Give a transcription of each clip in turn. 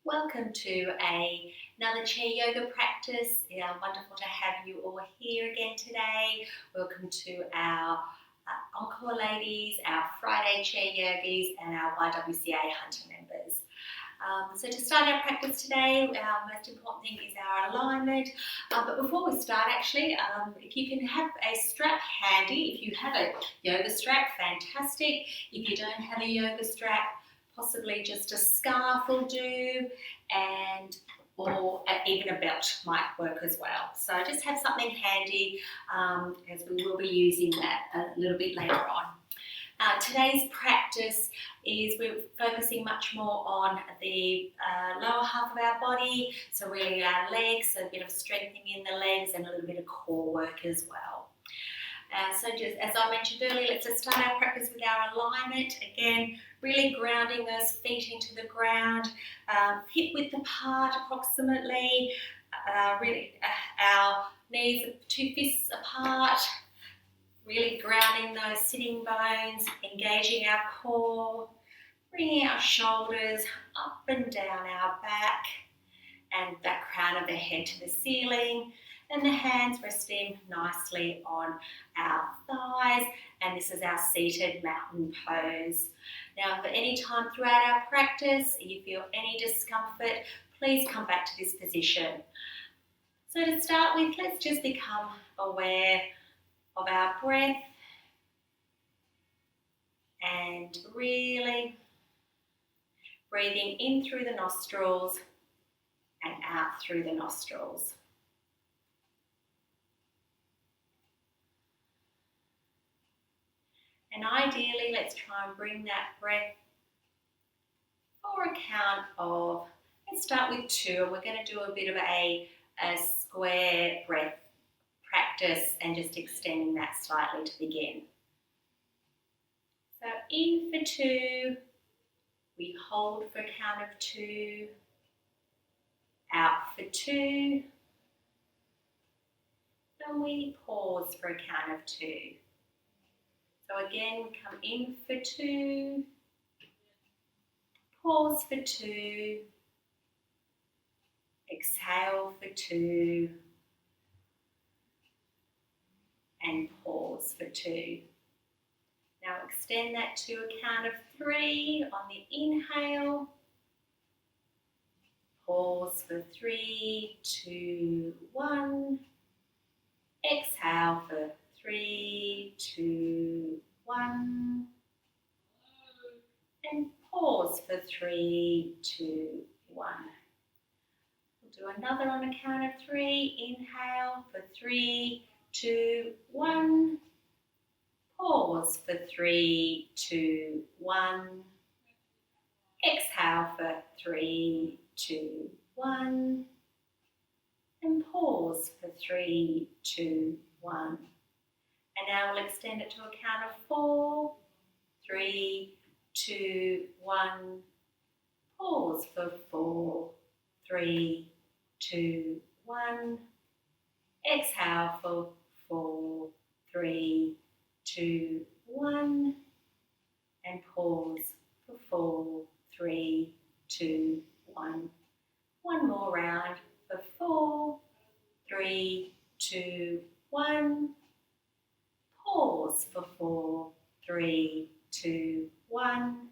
Welcome to another chair yoga practice. Wonderful to have you all here again today. Welcome to our Encore ladies, our Friday chair yogis, and our YWCA hunter members. So to start our practice today, our most important thing is our alignment. But before we start, if you can have a strap handy, if you have a yoga strap, fantastic. If you don't have a yoga strap, possibly just a scarf will do, or even a belt might work as well. So just have something handy, as we will be using that a little bit later on. Today's practice is we're focusing much more on the lower half of our body, so really our legs, so a bit of strengthening in the legs and a little bit of core work as well. So just as I mentioned earlier, let's just start our practice with our alignment. Again, really grounding those feet into the ground, hip width apart approximately, our knees are 2 fists apart, really grounding those sitting bones, engaging our core, bringing our shoulders up and down our back and that crown of the head to the ceiling, and the hands resting nicely on our thighs, and this is our seated mountain pose. Now, for any time throughout our practice you feel any discomfort, please come back to this position. So to start with, let's just become aware of our breath and really breathing in through the nostrils and out through the nostrils. And ideally, let's try and bring that breath for a count of, let's start with 2, and we're going to do a bit of a square breath practice and just extending that slightly to begin. So in for 2, we hold for a count of 2, out for 2, and we pause for a count of 2. So again, we come in for 2, pause for 2, exhale for 2, and pause for 2. Now extend that to a count of 3 on the inhale, pause for 3, 2, 1, exhale for 3, 2, 1, and pause for 3, 2, 1. We'll do another on a count of 3. Inhale for 3, 2, 1. Pause for 3, 2, 1. Exhale for 3, 2, 1. And pause for 3, 2, 1. And now we'll extend it to a count of 4, 3, 2, 1. Pause for 4, 3, 2, 1. Exhale for 4, 3, 2, 1. And pause for 4, 3, 2, 1. One more round for 4, 3, 2, 1. Pause for 4, 3, 2, 1.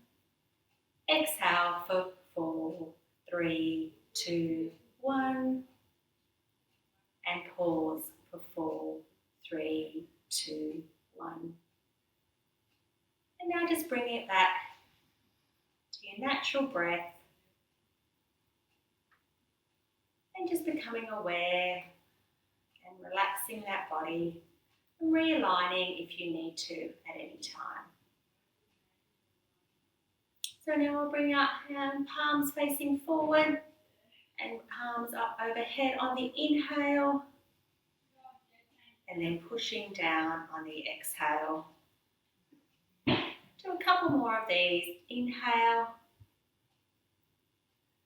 Exhale for 4, 3, 2, 1. And pause for 4, 3, 2, 1. And now just bring it back to your natural breath and just becoming aware and relaxing that body and realigning if you need to at any time. So now we'll bring our palms facing forward and palms up overhead on the inhale, and then pushing down on the exhale. Do a couple more of these. Inhale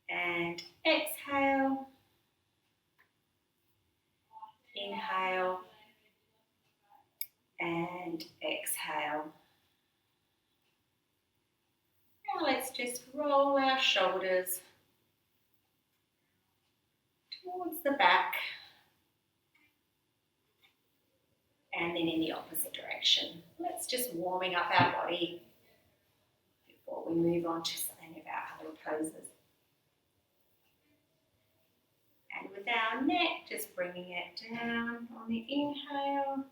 and exhale. Inhale and exhale. Now let's just roll our shoulders towards the back, and then in the opposite direction. Let's just warming up our body before we move on to any of our other poses. And with our neck, just bringing it down on the inhale.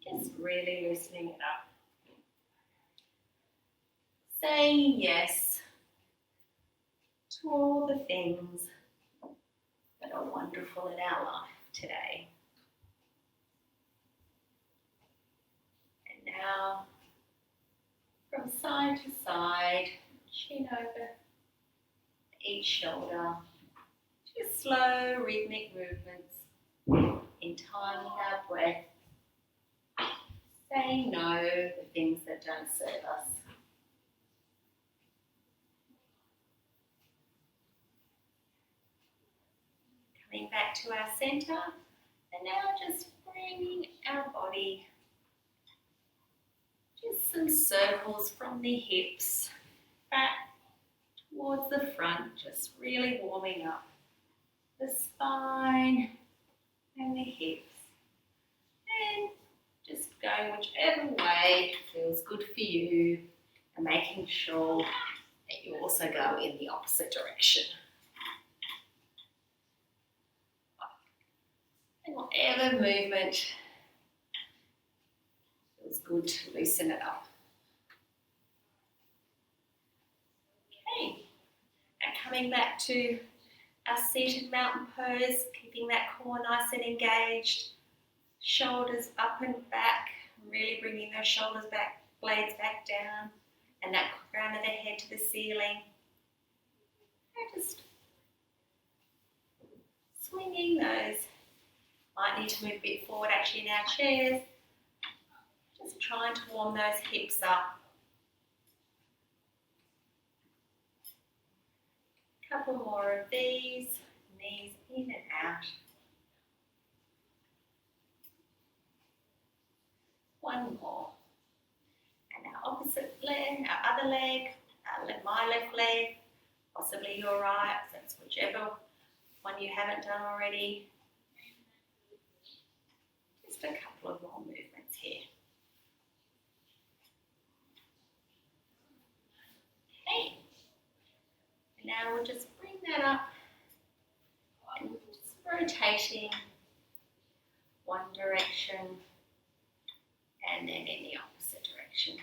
Just really loosening it up. Saying yes to all the things that are wonderful in our life today. And now, from side to side, chin over each shoulder, just slow rhythmic movements in time with our breath, saying no to things that don't serve us. Coming back to our center, and now just bringing our body just some circles from the hips back towards the front, just really warming up the spine and the hips, and just going whichever way feels good for you, and making sure that you also go in the opposite direction. And whatever movement feels good to loosen it up. Okay, and coming back to our seated mountain pose, keeping that core nice and engaged, shoulders up and back, really bringing those shoulders back, blades back down, and that crown of the head to the ceiling. And just swinging those. Might need to move a bit forward actually in our chairs. Just trying to warm those hips up. A couple more of these, knees in and out. One more. And our opposite leg, our other leg, my left leg, possibly your right, so it's whichever one you haven't done already. Just a couple of more movements here. Okay. And now we'll just bring that up and just rotating one direction and then in the opposite direction.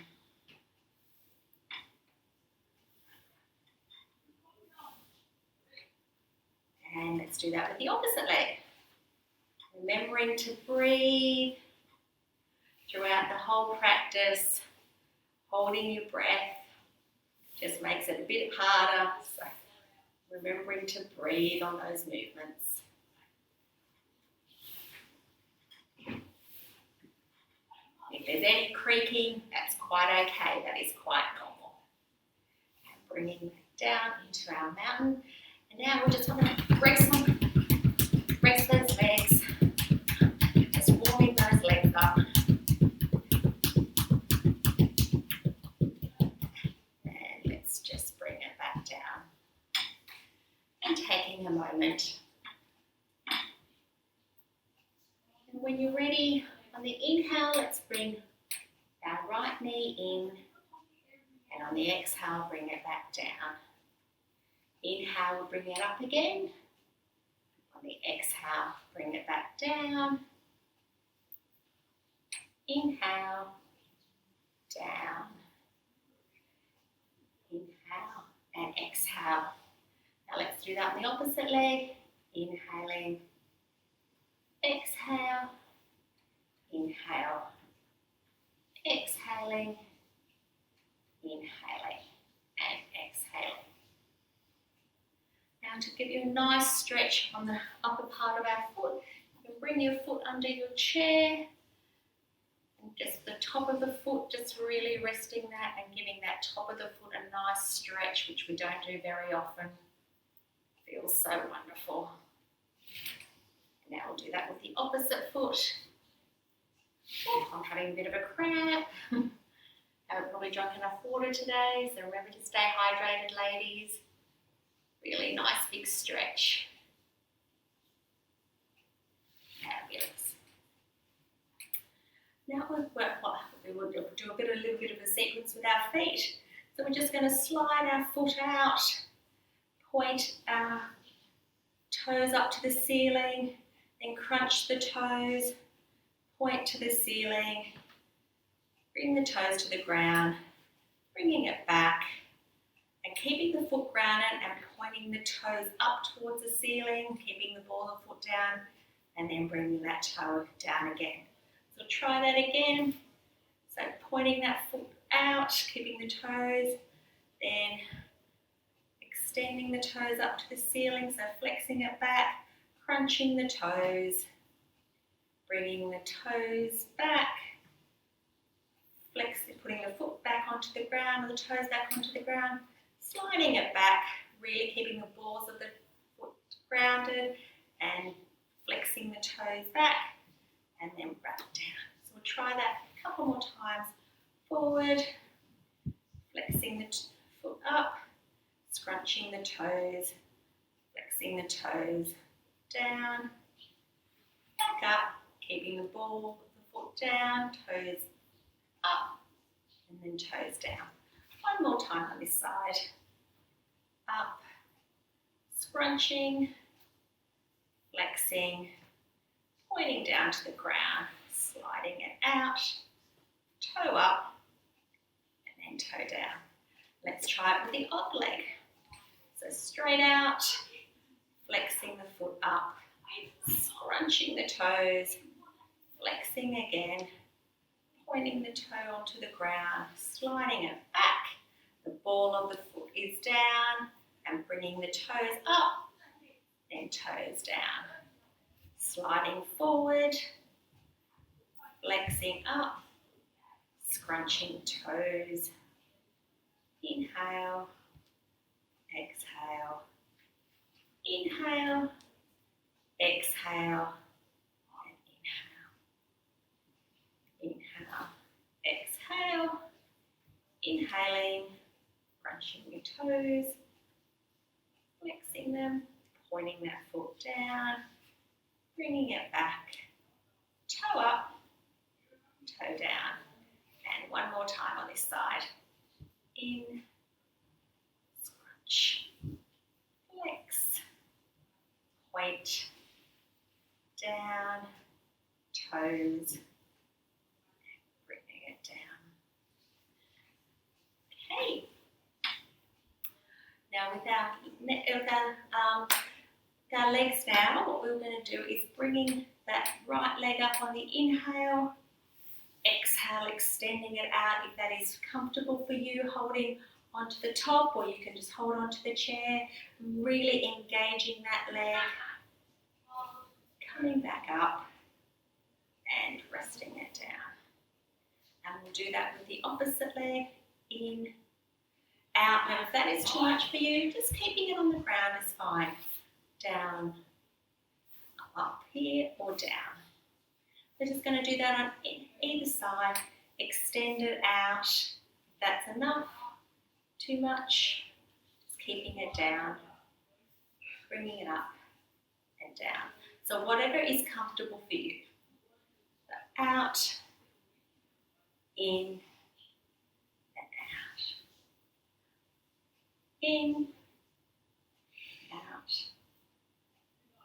And let's do that with the opposite leg. Remembering to breathe throughout the whole practice, holding your breath just makes it a bit harder. So remembering to breathe on those movements. If there's any creaking, that's quite okay. That is quite normal. And bringing it down into our mountain. And now we're just going to rest those legs. Just warming those legs up. And let's just bring it back down. And taking a moment. And when you're ready, on the inhale, let's bring our right knee in. And on the exhale, bring it back down. Inhale, we'll bring it up again. On the exhale, bring it back down. Inhale, down. Inhale and exhale. Now let's do that on the opposite leg. Inhaling, exhale, inhale, exhaling, inhaling, and exhaling. Now to give you a nice stretch on the upper part of our foot, you can bring your foot under your chair and just the top of the foot, just really resting that and giving that top of the foot a nice stretch, which we don't do very often. Feels so wonderful. And now we'll do that with the opposite foot. Oh, I'm having a bit of a cramp. I haven't probably Probably drunk enough water today, so remember to stay hydrated, ladies. Really nice big stretch. Fabulous. Now we will do a little bit of a sequence with our feet. So we're just going to slide our foot out, point our toes up to the ceiling, then crunch the toes, point to the ceiling, bring the toes to the ground, bringing it back, and keeping the foot grounded and pointing the toes up towards the ceiling, keeping the ball of foot down, and then bringing that toe down again. So try that again. So pointing that foot out, keeping the toes, then extending the toes up to the ceiling, so flexing it back, crunching the toes, bringing the toes back, putting the foot back onto the ground, the toes back onto the ground, sliding it back, really keeping the balls of the foot grounded and flexing the toes back and then wrap it down. So we'll try that a couple more times. Forward, flexing the foot up, scrunching the toes, flexing the toes down, back up, keeping the ball of the foot down, toes up, and then toes down. One more time on this side. Up, scrunching, flexing, pointing down to the ground, sliding it out, toe up, and then toe down. Let's try it with the other leg. So straight out, flexing the foot up, scrunching the toes, flexing again, pointing the toe onto the ground, sliding it back. The ball of the foot is down and bringing the toes up, then toes down. Sliding forward, flexing up, scrunching toes. Inhale, exhale, inhale, exhale, and inhale. Inhale, exhale, inhaling, crunching your toes, flexing them, pointing that foot down, bringing it back, toe up, toe down, and one more time on this side. In, scrunch, flex, point, down, toes, bringing it down. Okay. Now with our legs now, what we're going to do is bringing that right leg up on the inhale, exhale, extending it out if that is comfortable for you, holding onto the top, or you can just hold onto the chair, really engaging that leg, coming back up and resting it down. And we'll do that with the opposite leg, in, out. Now if that is too much for you, just keeping it on the ground is fine. Down, up here or down. We're just going to do that on either side. Extend it out. If that's enough, too much, just keeping it down, bringing it up and down. So whatever is comfortable for you. So out, in, and out. In, out,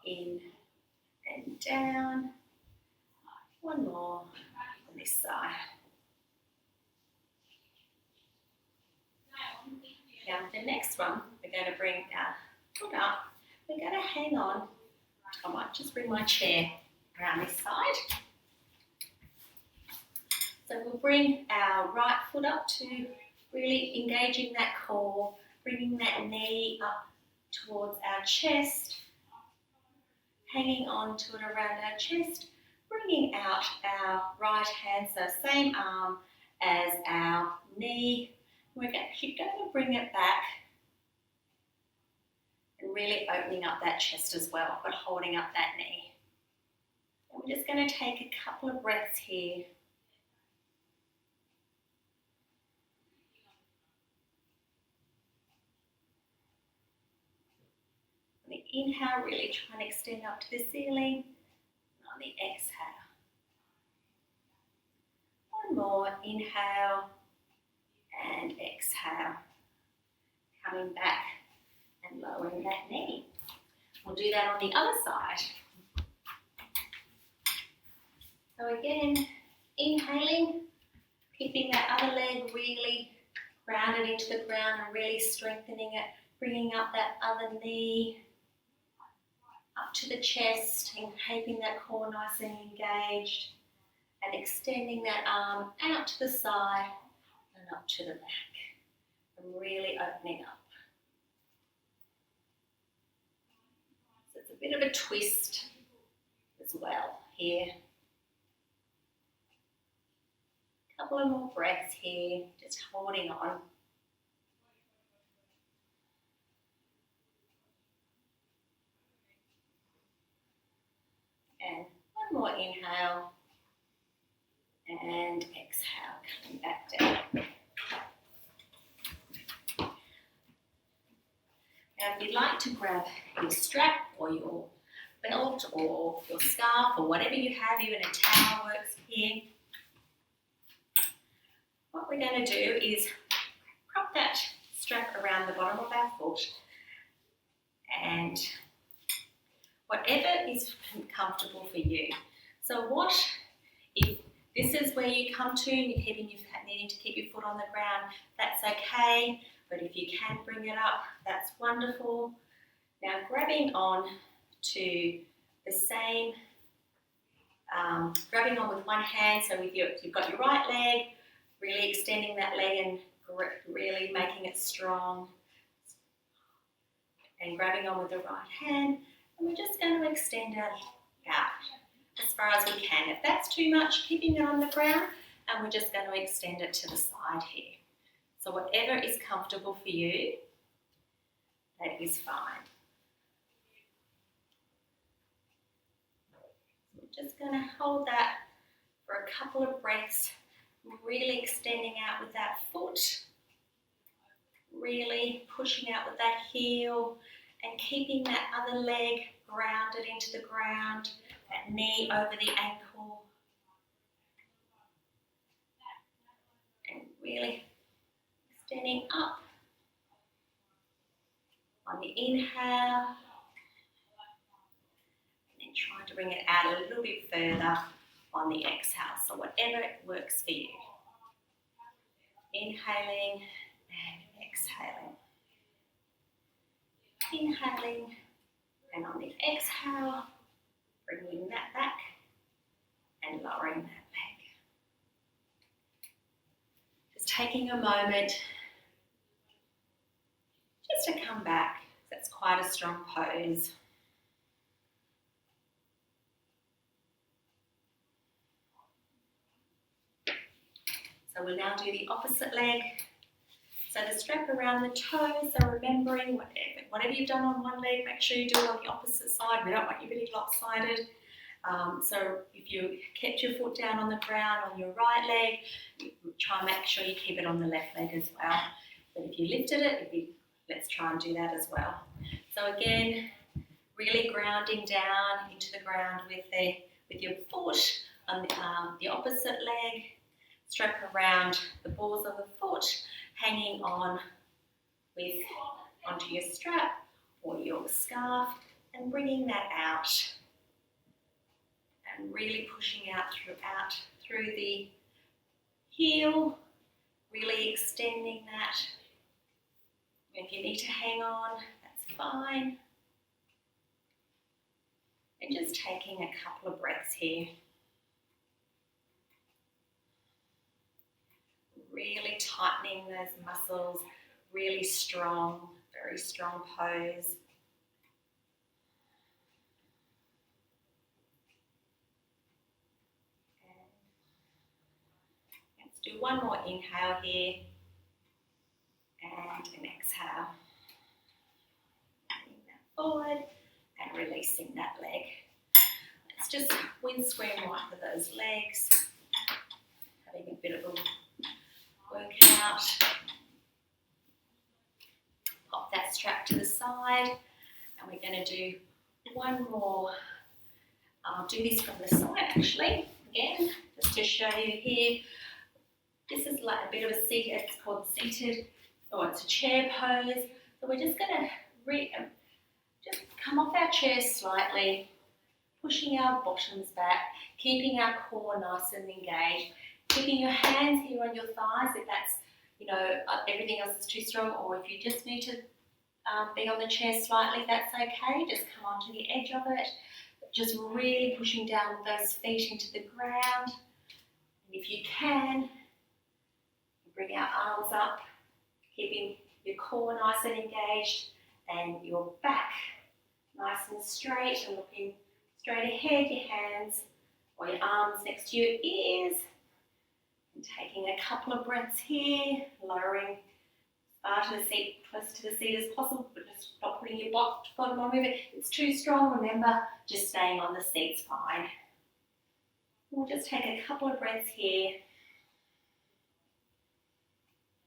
in, and down. One more on this side. Now the next one, we're going to bring our foot up. We're going to hang on. I might just bring my chair around this side. So we'll bring our right foot up to really engaging that core, bringing that knee up towards our chest, hanging on to it around our chest, bringing out our right hand, so same arm as our knee. We're actually going to bring it back and really opening up that chest as well, but holding up that knee. And we're just going to take a couple of breaths here. Inhale, really try and extend up to the ceiling. And on the exhale. One more, inhale and exhale. Coming back and lowering that knee. We'll do that on the other side. So again, inhaling, keeping that other leg really grounded into the ground and really strengthening it, bringing up that other knee up to the chest and keeping that core nice and engaged, and extending that arm out to the side and up to the back, and really opening up. So it's a bit of a twist as well here. A couple of more breaths here, just holding on. And one more inhale and exhale, coming back down. Now if you'd like to grab your strap or your belt or your scarf or whatever you have, even a towel works here. What we're going to do is prop that strap around the bottom of our foot, and whatever is comfortable for you. So what if this is where you come to and you're needing to keep your foot on the ground, that's okay, but if you can bring it up, that's wonderful. Now grabbing on to the same, grabbing on with one hand, so you've got your right leg, really extending that leg and really making it strong, and grabbing on with the right hand, and we're just going to extend it out as far as we can. If that's too much, keeping it on the ground, and we're just going to extend it to the side here. So whatever is comfortable for you, that is fine. So we're just going to hold that for a couple of breaths, really extending out with that foot, really pushing out with that heel, and keeping that other leg grounded into the ground, that knee over the ankle, and really extending up on the inhale, and then trying to bring it out a little bit further on the exhale. So whatever works for you. Inhaling and exhaling. Inhaling, and on the exhale, bringing that back and lowering that back. Just taking a moment just to come back. That's quite a strong pose. So we'll now do the opposite leg. So the strap around the toes, so remembering whatever you've done on one leg, make sure you do it on the opposite side. We don't want you to be lopsided. So if you kept your foot down on the ground on your right leg, try and make sure you keep it on the left leg as well. But if you lifted it, let's try and do that as well. So again, really grounding down into the ground with your foot on the opposite leg. Strap around the balls of the foot, hanging on onto your strap or your scarf, and bringing that out and really pushing out through the heel, really extending that. If you need to hang on, that's fine. And just taking a couple of breaths here. Really tightening those muscles, really strong, very strong pose. And let's do one more inhale here and an exhale. Bringing that forward and releasing that leg. Let's just windscreen wipe for those legs. Having a bit of a workout. Pop that strap to the side And we're going to do one more. I'll do this from the side actually, again, just to show you here. This is like a bit of a seat, it's called seated, or it's a chair pose. So we're just going to just come off our chair slightly, pushing our bottoms back, keeping our core nice and engaged, keeping your hands here on your thighs if that's, everything else is too strong, or if you just need to be on the chair slightly, that's okay. Just come onto the edge of it. Just really pushing down with those feet into the ground. And if you can, bring our arms up, keeping your core nice and engaged and your back nice and straight and looking straight ahead, your hands or your arms next to your ears. And taking a couple of breaths here, lowering to the seat, close to the seat as possible, but just not putting your bottom on. If it's too strong, remember, just staying on the seat's fine. We'll just take a couple of breaths here.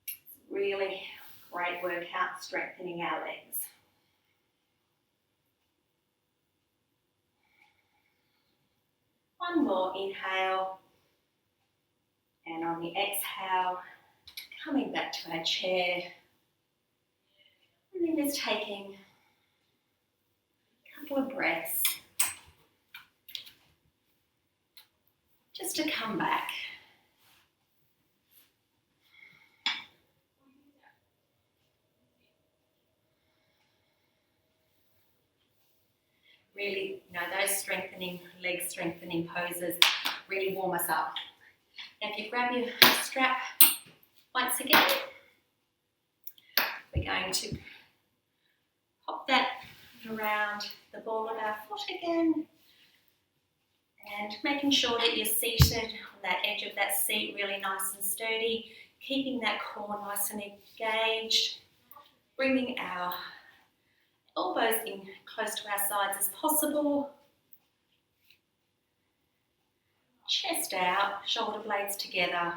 It's really great workout, strengthening our legs. One more inhale, and on the exhale, coming back to our chair. And then just taking a couple of breaths just to come back. Really, those leg strengthening poses really warm us up. Now if you grab your strap once again, we're going to pop that around the ball of our foot again, and making sure that you're seated on that edge of that seat really nice and sturdy, keeping that core nice and engaged, bringing our elbows in close to our sides as possible, chest out, shoulder blades together,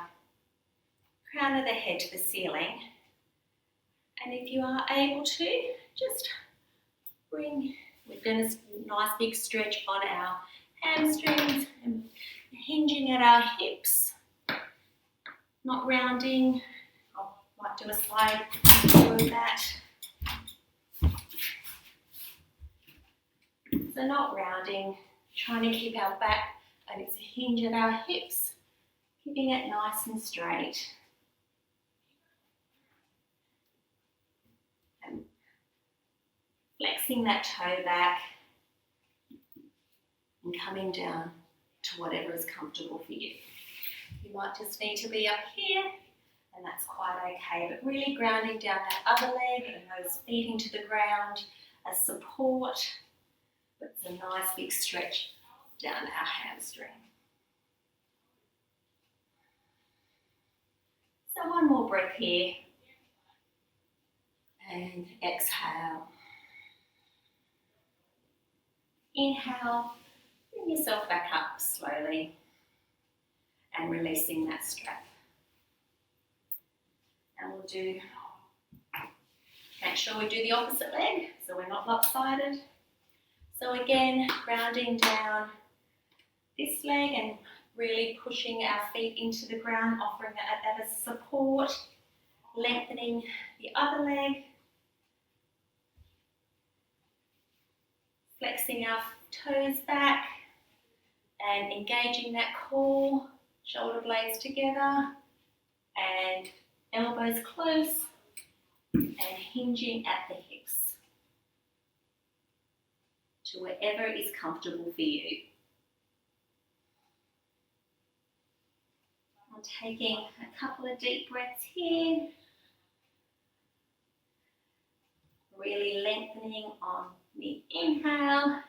crown of the head to the ceiling. And if you are able to, just we've done a nice big stretch on our hamstrings and hinging at our hips, not rounding. I might do a slide view of that. So not rounding, trying to keep our back and it's a hinge at our hips, keeping it nice and straight. And flexing that toe back and coming down to whatever is comfortable for you. You might just need to be up here, and that's quite okay, but really grounding down that other leg and those feet into the ground as support. But it's a nice big stretch down our hamstring. So one more breath here. And exhale. Inhale, bring yourself back up slowly and releasing that strap. And we'll make sure we do the opposite leg so we're not lopsided. So again, grounding down this leg and really pushing our feet into the ground, offering that as support, lengthening the other leg, flexing our toes back and engaging that core, shoulder blades together and elbows close and hinging at the hips to wherever is comfortable for you. I'm taking a couple of deep breaths here, really lengthening on the inhale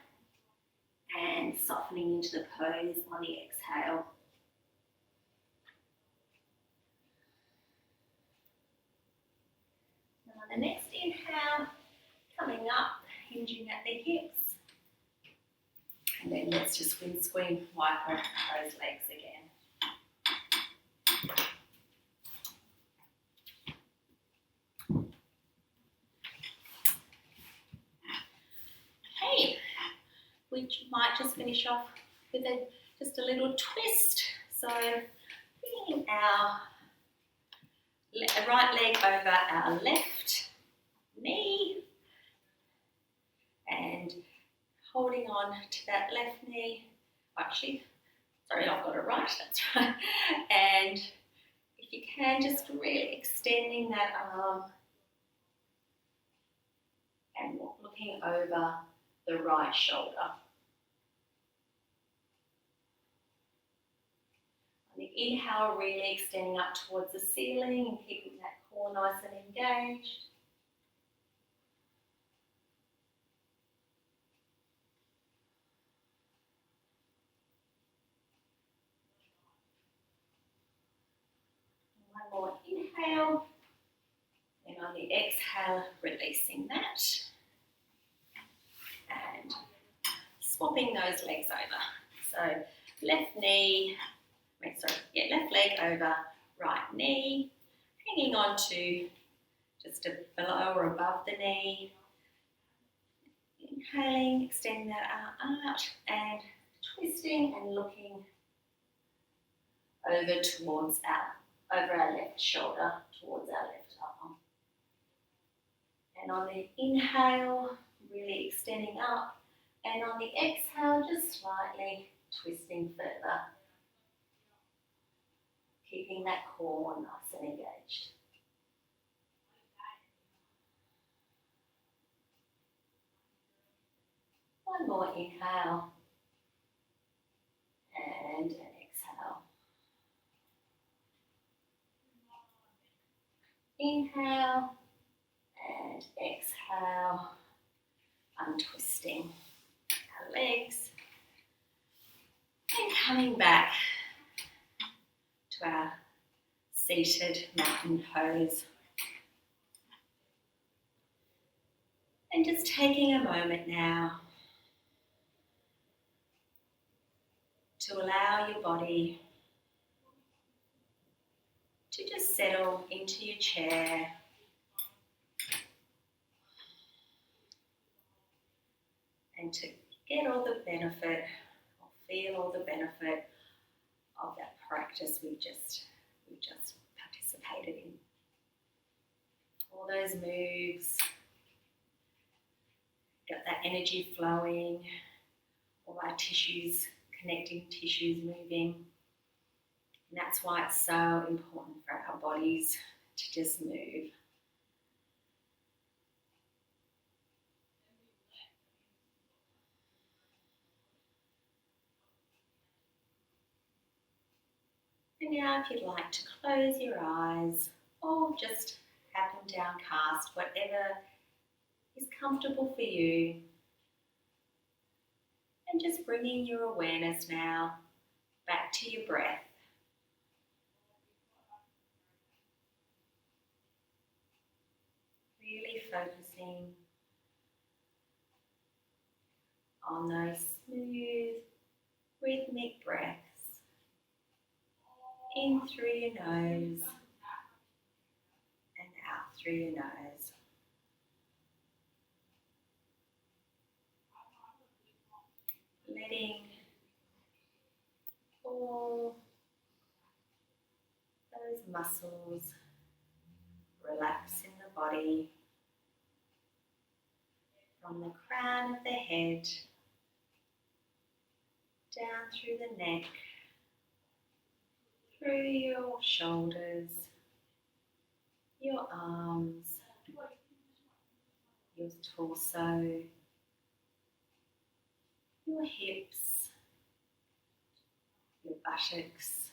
and softening into the pose on the exhale. Now on the next inhale, coming up, hinging at the hips. And then let's just windscreen wiper those legs again. we might just finish off with just a little twist. So bringing our right leg over our left knee and holding on to that left knee. Actually, sorry, I've got it right, that's right. And if you can, just really extending that arm and looking over the right shoulder. On the inhale, really extending up towards the ceiling and keeping that core nice and engaged. One more inhale. And on the exhale, releasing that. And swapping those legs over. So left leg over right knee, hanging on to just below or above the knee. Inhaling, extending that arm out and twisting and looking over towards over our left shoulder, towards our left arm. And on the inhale, really extending up, and on the exhale, just slightly twisting further, keeping that core nice and engaged. One more inhale and an exhale. Inhale and exhale, untwisting our legs and coming back to our seated mountain pose. And just taking a moment now to allow your body to just settle into your chair. And to get all the benefit, or feel all the benefit of that practice we just participated in. All those moves, got that energy flowing, all our tissues, connecting tissues moving. And that's why it's so important for our bodies to just move. And now if you'd like to close your eyes or just have them downcast, whatever is comfortable for you. And just bringing your awareness now back to your breath. Really focusing on those smooth, rhythmic breaths. In through your nose and out through your nose. Letting all those muscles relax in the body from the crown of the head down through the neck, through your shoulders, your arms, your torso, your hips, your buttocks,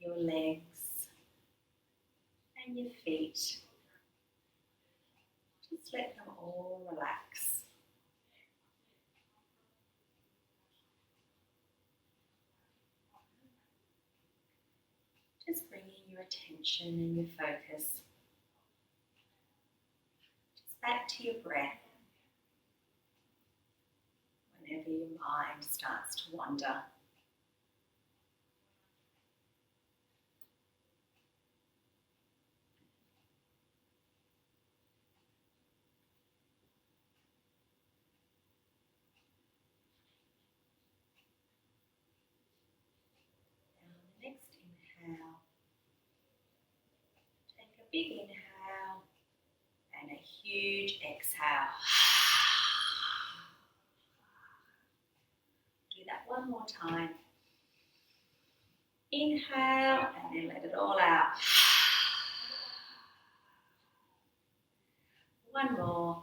your legs, and your feet. Just let them all relax. Just bringing your attention and your focus just back to your breath whenever your mind starts to wander. big inhale and a huge exhale. Do that one more time. Inhale and then let it all out. One more.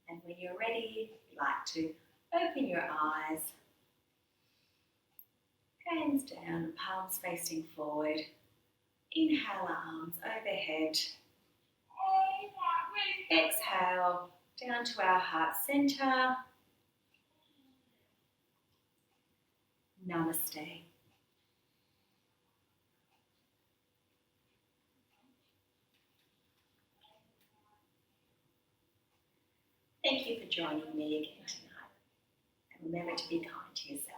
And when you're ready, you'd like to open your eyes, hands down, palms facing forward. Inhale, arms overhead. Exhale, down to our heart center. Namaste. Thank you for joining me again tonight. And remember to be kind to yourself.